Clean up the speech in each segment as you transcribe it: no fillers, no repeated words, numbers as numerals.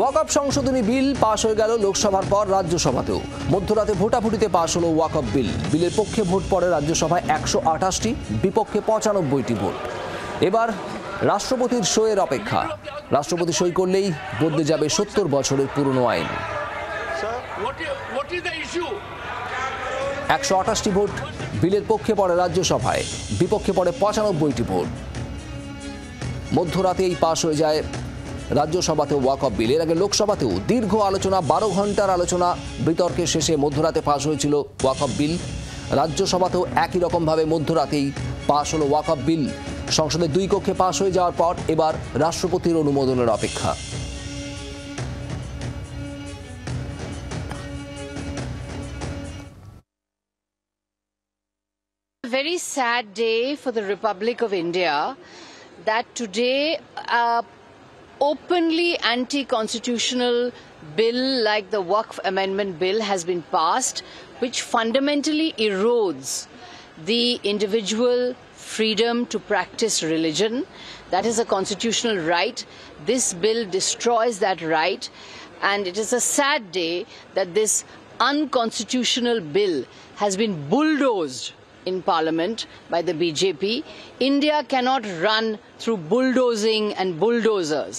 ওয়াকফ সংশোধনী বিল পাশ হয়ে গেল লোকসভার পর রাজ্যসভাতেও। মধ্যরাতে ভোটাভুটিতে পাশ হলো ওয়াকফ বিল। বিলের পক্ষে ভোট পড়ে রাজ্যসভায় 128টি, বিপক্ষে 95টি ভোট। এবার রাষ্ট্রপতির সইয়ের অপেক্ষা। রাষ্ট্রপতি সই করলেই বদলে যাবে 70 বছরের পুরনো আইন। 128টি ভোট বিলের পক্ষে পড়ে রাজ্যসভায়, বিপক্ষে পড়ে 95টি ভোট। মধ্যরাতেই পাশ হয়ে যায় রাজ্যসভাতেও ওয়াকফ বিল। এর আগে লোকসভাতেও দীর্ঘ আলোচনা, 12 ঘন্টার আলোচনা বিতর্কের শেষে মধ্যরাতে পাশ হয়েছিল ওয়াকফ বিল। রাজ্যসভাতেও একই রকমভাবে মধ্যরাতেই পাশ হলো ওয়াকফ বিল। সংসদের 2 কক্ষে পাশ হয়ে যাওয়ার পর এবার রাষ্ট্রপতির অনুমোদনের অপেক্ষা। A very sad day for the Republic of India that today openly anti-constitutional bill like the Waqf Amendment Bill has been passed, which fundamentally erodes the individual freedom to practice religion. That is a constitutional right. This bill destroys that right, and it is a sad day that this unconstitutional bill has been bulldozed in Parliament by the BJP. India cannot run through bulldozing and bulldozers.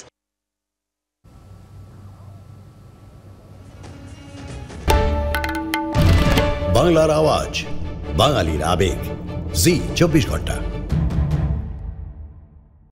বাংলার আওয়াজ, বাঙালির আবেগ, জি 24 ঘন্টা।